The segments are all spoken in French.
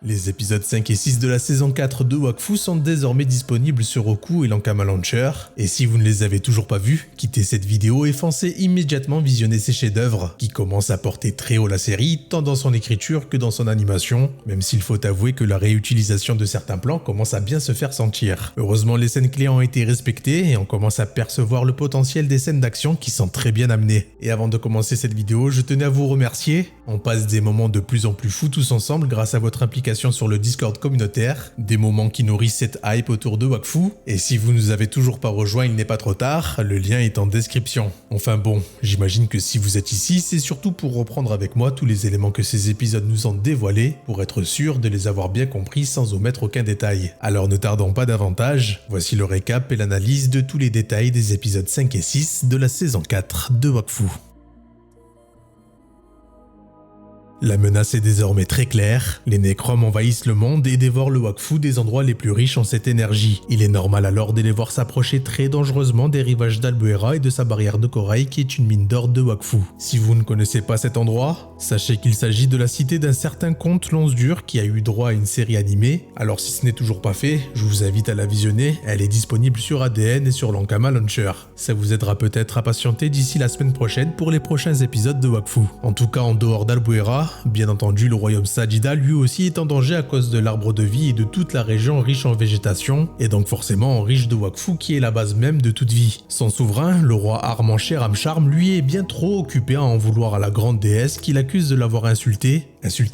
Les épisodes 5 et 6 de la saison 4 de Wakfu sont désormais disponibles sur Roku et l'Ankama Launcher, et si vous ne les avez toujours pas vus, quittez cette vidéo et foncez immédiatement visionner ces chefs-d'œuvre, qui commencent à porter très haut la série, tant dans son écriture que dans son animation, même s'il faut avouer que la réutilisation de certains plans commence à bien se faire sentir. Heureusement, les scènes clés ont été respectées et on commence à percevoir le potentiel des scènes d'action qui sont très bien amenées. Et avant de commencer cette vidéo, je tenais à vous remercier. On passe des moments de plus en plus fous tous ensemble grâce à votre implication sur le Discord communautaire, des moments qui nourrissent cette hype autour de Wakfu, et si vous ne nous avez toujours pas rejoints, il n'est pas trop tard, le lien est en description. Enfin bon, j'imagine que si vous êtes ici, c'est surtout pour reprendre avec moi tous les éléments que ces épisodes nous ont dévoilés, pour être sûr de les avoir bien compris sans omettre aucun détail. Alors ne tardons pas davantage, voici le récap et l'analyse de tous les détails des épisodes 5 et 6 de la saison 4 de Wakfu. La menace est désormais très claire, les Necroms envahissent le monde et dévorent le Wakfu des endroits les plus riches en cette énergie. Il est normal alors de les voir s'approcher très dangereusement des rivages d'Albuera et de sa barrière de corail qui est une mine d'or de Wakfu. Si vous ne connaissez pas cet endroit, sachez qu'il s'agit de la cité d'un certain comte Lonsdur qui a eu droit à une série animée, alors si ce n'est toujours pas fait, je vous invite à la visionner, elle est disponible sur ADN et sur l'Ankama Launcher. Ça vous aidera peut-être à patienter d'ici la semaine prochaine pour les prochains épisodes de Wakfu. En tout cas en dehors d'Albuera, bien entendu, le royaume Sajida lui aussi est en danger à cause de l'arbre de vie et de toute la région riche en végétation, et donc forcément riche de Wakfu qui est la base même de toute vie. Son souverain, le roi Armancher Amcharm, lui est bien trop occupé à en vouloir à la grande déesse qu'il accuse de l'avoir insulté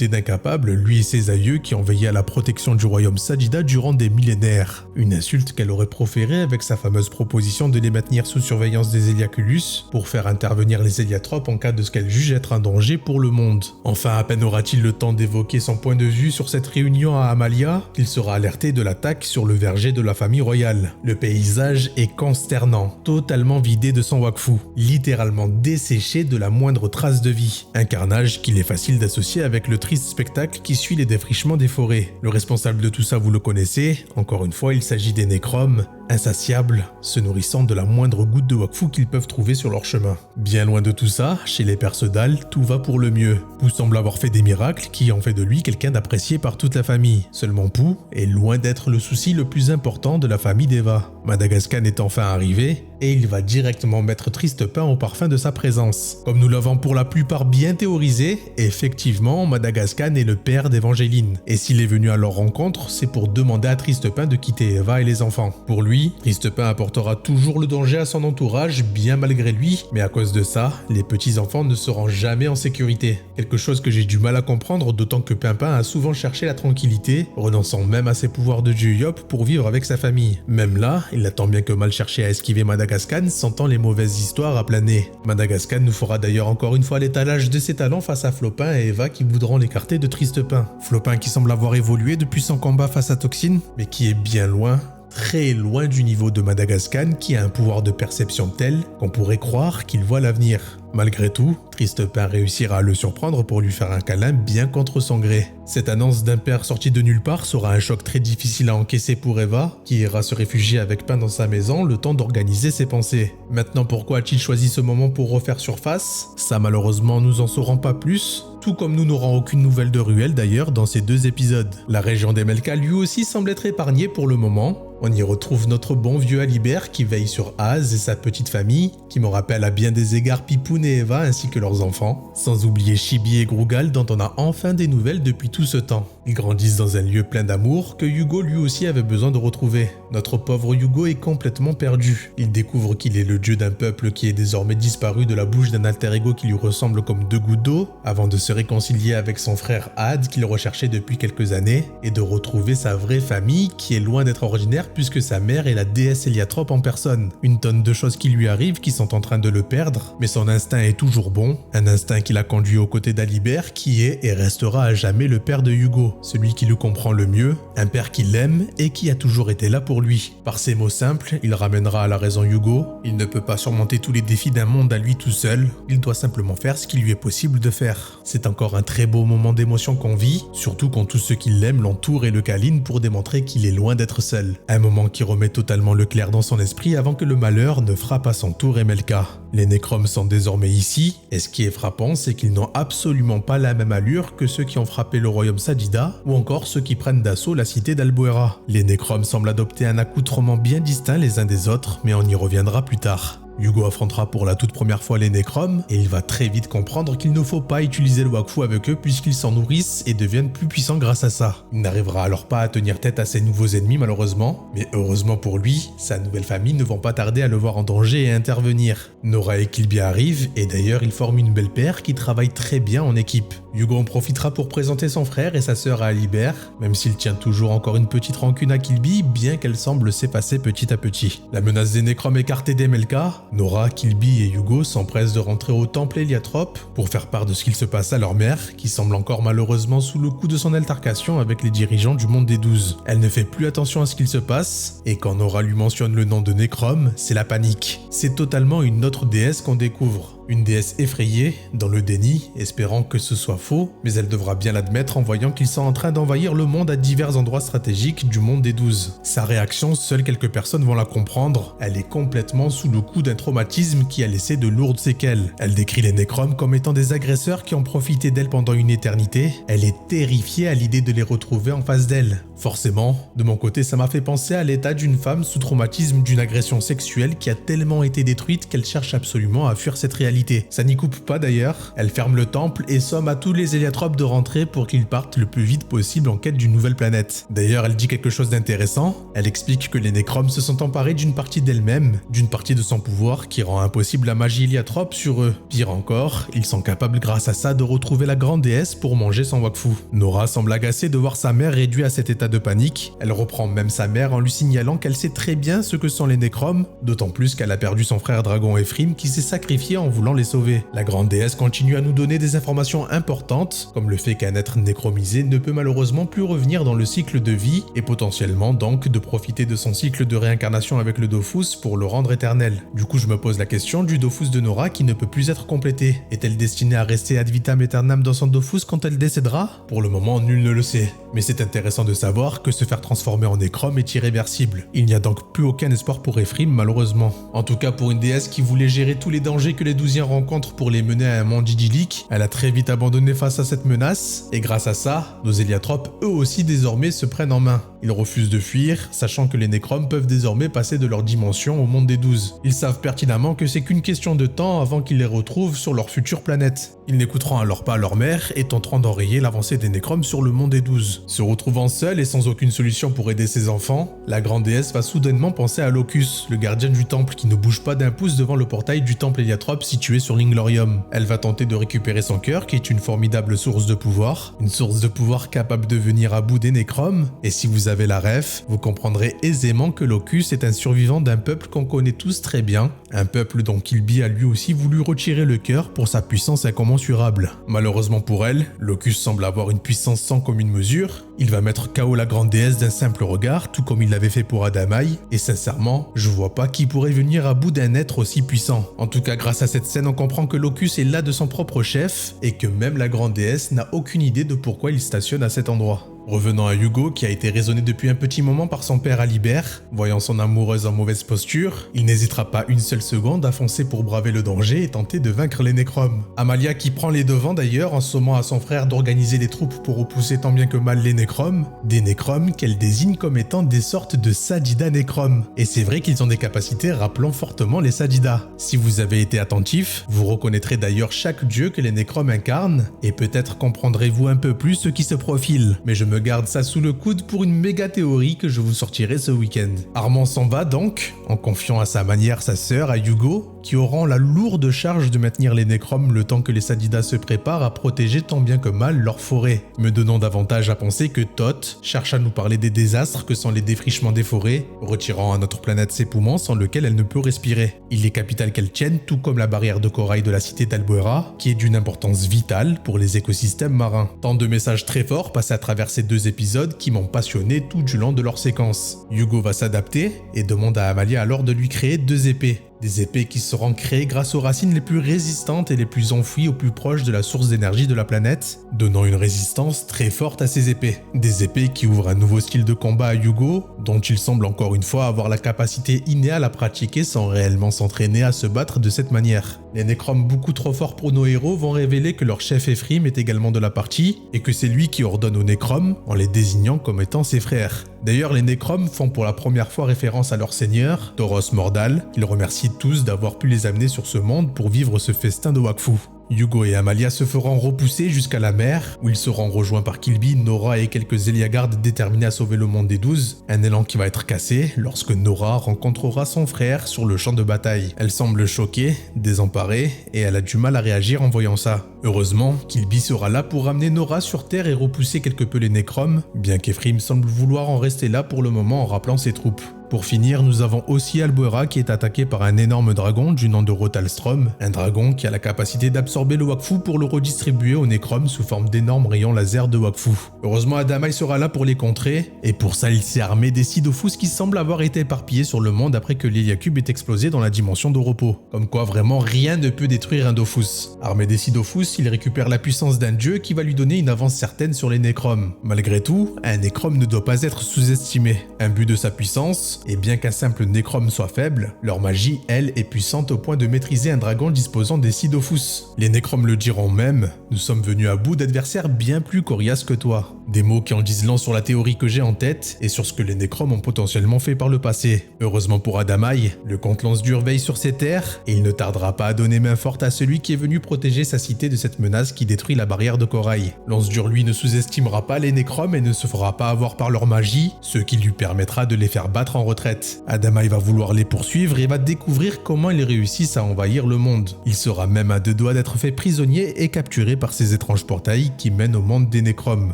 d'incapable, lui et ses aïeux qui ont veillé à la protection du royaume Sajida durant des millénaires. Une insulte qu'elle aurait proférée avec sa fameuse proposition de les maintenir sous surveillance des Eliaculus pour faire intervenir les Héliatropes en cas de ce qu'elle juge être un danger pour le monde. Enfin, à peine aura-t-il le temps d'évoquer son point de vue sur cette réunion à Amalia qu'il sera alerté de l'attaque sur le verger de la famille royale. Le paysage est consternant, totalement vidé de son Wakfu, littéralement desséché de la moindre trace de vie. Un carnage qu'il est facile d'associer avec le triste spectacle qui suit les défrichements des forêts. Le responsable de tout ça, vous le connaissez, encore une fois, il s'agit des Necroms, insatiables, se nourrissant de la moindre goutte de Wakfu qu'ils peuvent trouver sur leur chemin. Bien loin de tout ça, chez les Percedal, tout va pour le mieux. Pou semble avoir fait des miracles qui en fait de lui quelqu'un d'apprécié par toute la famille. Seulement Pou est loin d'être le souci le plus important de la famille d'Eva. Madagascar est enfin arrivé, et il va directement mettre Tristepin au parfum de sa présence. Comme nous l'avons pour la plupart bien théorisé, effectivement, Madagascar est le père d'Evangeline. Et s'il est venu à leur rencontre, c'est pour demander à Tristepin de quitter Eva et les enfants. Pour lui, Tristepin apportera toujours le danger à son entourage, bien malgré lui, mais à cause de ça, les petits-enfants ne seront jamais en sécurité. Quelque chose que j'ai du mal à comprendre, d'autant que Pimpin a souvent cherché la tranquillité, renonçant même à ses pouvoirs de dieu Yop pour vivre avec sa famille. Même là, il a tant bien que mal cherché à esquiver Madagascar, sentant les mauvaises histoires à planer. Madagascar nous fera d'ailleurs encore une fois l'étalage de ses talents face à Flopin et Eva qui voudront l'écarter de Tristepin. Flopin qui semble avoir évolué depuis son combat face à Toxine, mais qui est bien loin, très loin du niveau de Madagascar qui a un pouvoir de perception tel qu'on pourrait croire qu'il voit l'avenir. Malgré tout, Tristepin réussira à le surprendre pour lui faire un câlin bien contre son gré. Cette annonce d'un père sorti de nulle part sera un choc très difficile à encaisser pour Eva, qui ira se réfugier avec Pain dans sa maison le temps d'organiser ses pensées. Maintenant, pourquoi a-t-il choisi ce moment pour refaire surface? Ça malheureusement nous en saurons pas plus, tout comme nous n'aurons aucune nouvelle de Ruel d'ailleurs dans ces deux épisodes. La région des Melka lui aussi semble être épargnée pour le moment. On y retrouve notre bon vieux Alibert qui veille sur Az et sa petite famille, qui me rappelle à bien des égards Pipoun et Eva ainsi que leurs enfants, sans oublier Chibi et Grougal dont on a enfin des nouvelles depuis tout ce temps. Ils grandissent dans un lieu plein d'amour que Hugo lui aussi avait besoin de retrouver. Notre pauvre Hugo est complètement perdu. Il découvre qu'il est le dieu d'un peuple qui est désormais disparu de la bouche d'un alter ego qui lui ressemble comme deux gouttes d'eau, avant de se réconcilier avec son frère Had qu'il recherchait depuis quelques années, et de retrouver sa vraie famille qui est loin d'être ordinaire puisque sa mère est la déesse Héliatrope en personne. Une tonne de choses qui lui arrivent qui sont en train de le perdre, mais son instinct est toujours bon, un instinct qui l'a conduit aux côtés d'Alibert qui est et restera à jamais le père de Hugo, celui qui le comprend le mieux, un père qui l'aime et qui a toujours été là pour lui. Par ces mots simples, il ramènera à la raison Hugo, il ne peut pas surmonter tous les défis d'un monde à lui tout seul, il doit simplement faire ce qu'il lui est possible de faire. C'est encore un très beau moment d'émotion qu'on vit, surtout quand tous ceux qui l'aiment l'entourent et le câlinent pour démontrer qu'il est loin d'être seul. Un Un moment qui remet totalement le clair dans son esprit avant que le malheur ne frappe à son tour Emelka. Les Necroms sont désormais ici, et ce qui est frappant, c'est qu'ils n'ont absolument pas la même allure que ceux qui ont frappé le royaume Sadida, ou encore ceux qui prennent d'assaut la cité d'Albuera. Les Necroms semblent adopter un accoutrement bien distinct les uns des autres, mais on y reviendra plus tard. Hugo affrontera pour la toute première fois les Necroms, et il va très vite comprendre qu'il ne faut pas utiliser le Wakfu avec eux puisqu'ils s'en nourrissent et deviennent plus puissants grâce à ça. Il n'arrivera alors pas à tenir tête à ses nouveaux ennemis malheureusement, mais heureusement pour lui, sa nouvelle famille ne vont pas tarder à le voir en danger et à intervenir. Nora et Kilby arrivent, et d'ailleurs ils forment une belle paire qui travaille très bien en équipe. Hugo en profitera pour présenter son frère et sa sœur à Alibert, même s'il tient toujours encore une petite rancune à Kilby, bien qu'elle semble s'effacer petit à petit. La menace des Necroms écartée d'Emelka, Nora, Kilby et Hugo s'empressent de rentrer au temple Héliatrope pour faire part de ce qu'il se passe à leur mère, qui semble encore malheureusement sous le coup de son altercation avec les dirigeants du monde des 12. Elle ne fait plus attention à ce qu'il se passe, et quand Nora lui mentionne le nom de Necrom, c'est la panique. C'est totalement une autre déesse qu'on découvre. Une déesse effrayée, dans le déni, espérant que ce soit faux, mais elle devra bien l'admettre en voyant qu'ils sont en train d'envahir le monde à divers endroits stratégiques du monde des 12. Sa réaction, seules quelques personnes vont la comprendre, elle est complètement sous le coup d'un traumatisme qui a laissé de lourdes séquelles. Elle décrit les Necroms comme étant des agresseurs qui ont profité d'elle pendant une éternité, elle est terrifiée à l'idée de les retrouver en face d'elle. Forcément, de mon côté, ça m'a fait penser à l'état d'une femme sous traumatisme d'une agression sexuelle qui a tellement été détruite qu'elle cherche absolument à fuir cette réalité. Ça n'y coupe pas d'ailleurs, elle ferme le temple et somme à tous les héliatropes de rentrer pour qu'ils partent le plus vite possible en quête d'une nouvelle planète. D'ailleurs, elle dit quelque chose d'intéressant, elle explique que les Necroms se sont emparés d'une partie d'elle-même, d'une partie de son pouvoir qui rend impossible la magie héliatrope sur eux. Pire encore, ils sont capables grâce à ça de retrouver la grande déesse pour manger son Wakfu. Nora semble agacée de voir sa mère réduite à cet état de panique, elle reprend même sa mère en lui signalant qu'elle sait très bien ce que sont les Necroms, d'autant plus qu'elle a perdu son frère dragon Ephrim qui s'est sacrifié en voulant les sauver. La grande déesse continue à nous donner des informations importantes, comme le fait qu'un être nécromisé ne peut malheureusement plus revenir dans le cycle de vie, et potentiellement donc de profiter de son cycle de réincarnation avec le Dofus pour le rendre éternel. Du coup je me pose la question du Dofus de Nora qui ne peut plus être complété. Est-elle destinée à rester ad vitam aeternam dans son Dofus quand elle décédera? Pour le moment nul ne le sait, mais c'est intéressant de savoir que se faire transformer en Necrom est irréversible. Il n'y a donc plus aucun espoir pour Ephrim malheureusement. En tout cas pour une déesse qui voulait gérer tous les dangers que les Douziens rencontrent pour les mener à un monde idyllique, elle a très vite abandonné face à cette menace, et grâce à ça, nos héliatropes eux aussi désormais se prennent en main. Ils refusent de fuir, sachant que les Necroms peuvent désormais passer de leur dimension au monde des 12. Ils savent pertinemment que c'est qu'une question de temps avant qu'ils les retrouvent sur leur future planète. Ils n'écouteront alors pas leur mère et tenteront d'enrayer l'avancée des Necroms sur le monde des 12. Se retrouvant seule et sans aucune solution pour aider ses enfants, la grande déesse va soudainement penser à Locus, le gardien du temple qui ne bouge pas d'un pouce devant le portail du temple Héliatrope situé sur l'Inglorium. Elle va tenter de récupérer son cœur qui est une formidable source de pouvoir, une source de pouvoir capable de venir à bout des Necroms, et si vous avez la ref, vous comprendrez aisément que Locus est un survivant d'un peuple qu'on connaît tous très bien, un peuple dont Kilby a lui aussi voulu retirer le cœur pour sa puissance incommensurable. Malheureusement pour elle, Locus semble avoir une puissance sans commune mesure, il va mettre KO la grande déesse d'un simple regard, tout comme il l'avait fait pour Adamaï, et sincèrement, je vois pas qui pourrait venir à bout d'un être aussi puissant. En tout cas, grâce à cette scène, on comprend que Locus est là de son propre chef, et que même la grande déesse n'a aucune idée de pourquoi il stationne à cet endroit. Revenant à Hugo, qui a été raisonné depuis un petit moment par son père Alibert, voyant son amoureuse en mauvaise posture, il n'hésitera pas une seule seconde à foncer pour braver le danger et tenter de vaincre les Necroms. Amalia qui prend les devants d'ailleurs en sommant à son frère d'organiser les troupes pour repousser tant bien que mal les Necroms, des Necroms qu'elle désigne comme étant des sortes de Sadida Necroms. Et c'est vrai qu'ils ont des capacités rappelant fortement les Sadida. Si vous avez été attentif, vous reconnaîtrez d'ailleurs chaque dieu que les Necroms incarnent, et peut-être comprendrez-vous un peu plus ce qui se profile. Mais je me garde ça sous le coude pour une méga théorie que je vous sortirai ce week-end. Armand s'en va donc, en confiant à sa manière sa sœur, à Hugo, qui auront la lourde charge de maintenir les Necroms le temps que les Sadida se préparent à protéger tant bien que mal leur forêt, me donnant davantage à penser que Thoth cherche à nous parler des désastres que sont les défrichements des forêts, retirant à notre planète ses poumons sans lesquels elle ne peut respirer. Il est capital qu'elle tienne, tout comme la barrière de corail de la cité d'Albuera, qui est d'une importance vitale pour les écosystèmes marins. Tant de messages très forts passés à travers ces deux épisodes qui m'ont passionné tout du long de leur séquence. Hugo va s'adapter et demande à Amalia alors de lui créer 2 épées. Des épées qui seront créées grâce aux racines les plus résistantes et les plus enfouies au plus proche de la source d'énergie de la planète, donnant une résistance très forte à ces épées. Des épées qui ouvrent un nouveau style de combat à Hugo, dont il semble encore une fois avoir la capacité innée à la pratiquer sans réellement s'entraîner à se battre de cette manière. Les nécromes beaucoup trop forts pour nos héros vont révéler que leur chef Ephraim est également de la partie et que c'est lui qui ordonne aux nécromes en les désignant comme étant ses frères. D'ailleurs, les nécromes font pour la première fois référence à leur seigneur, Thoros Mordal, qu'ils remercient tous d'avoir pu les amener sur ce monde pour vivre ce festin de Wakfu. Hugo et Amalia se feront repousser jusqu'à la mer, où ils seront rejoints par Killby, Nora et quelques Eliagardes déterminés à sauver le monde des 12. Un élan qui va être cassé lorsque Nora rencontrera son frère sur le champ de bataille. Elle semble choquée, désemparée, et elle a du mal à réagir en voyant ça. Heureusement, Killby sera là pour ramener Nora sur Terre et repousser quelque peu les nécromes, bien qu'Ephraim semble vouloir en rester là pour le moment en rappelant ses troupes. Pour finir, nous avons aussi Albuera qui est attaqué par un énorme dragon du nom de Rotalstrom, un dragon qui a la capacité d'absorber le Wakfu pour le redistribuer aux nécromes sous forme d'énormes rayons laser de Wakfu. Heureusement, Adamai sera là pour les contrer, et pour ça il s'est armé des Sidofus qui semblent avoir été éparpillés sur le monde après que l'Héliacube ait explosé dans la dimension de repos. Comme quoi vraiment rien ne peut détruire un Dofus. Armé des Sidofus, il récupère la puissance d'un dieu qui va lui donner une avance certaine sur les nécromes. Malgré tout, un nécrome ne doit pas être sous-estimé. Un but de sa puissance, et bien qu'un simple nécrome soit faible, leur magie, elle, est puissante au point de maîtriser un dragon disposant des Sidofus. Les nécromes le diront même, nous sommes venus à bout d'adversaires bien plus coriaces que toi. Des mots qui en disent long sur la théorie que j'ai en tête et sur ce que les nécromes ont potentiellement fait par le passé. Heureusement pour Adamai, le comte Lance-Dur veille sur ses terres et il ne tardera pas à donner main forte à celui qui est venu protéger sa cité de cette menace qui détruit la barrière de corail. Lance-Dur lui ne sous-estimera pas les nécromes et ne se fera pas avoir par leur magie, ce qui lui permettra de les faire battre en retraite. Adamai va vouloir les poursuivre et va découvrir comment ils réussissent à envahir le monde. Il sera même à deux doigts d'être fait prisonnier et capturé par ces étranges portails qui mènent au monde des nécromes.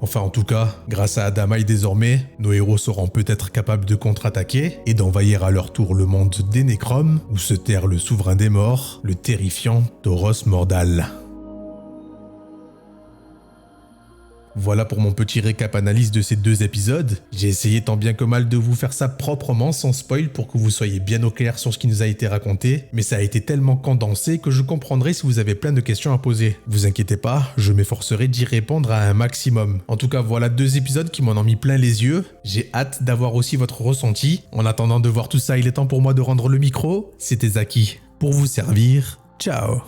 Enfin en tout cas, grâce à Adamai désormais, nos héros seront peut-être capables de contre-attaquer et d'envahir à leur tour le monde des nécromes où se terre le souverain des morts, le terrifiant Thoros Mordal. Voilà pour mon petit récap analyse de ces deux épisodes. J'ai essayé tant bien que mal de vous faire ça proprement, sans spoil, pour que vous soyez bien au clair sur ce qui nous a été raconté, mais ça a été tellement condensé que je comprendrai si vous avez plein de questions à poser. Vous inquiétez pas, je m'efforcerai d'y répondre à un maximum. En tout cas, voilà deux épisodes qui m'en ont mis plein les yeux. J'ai hâte d'avoir aussi votre ressenti. En attendant de voir tout ça, il est temps pour moi de rendre le micro. C'était Zaki. Pour vous servir, ciao.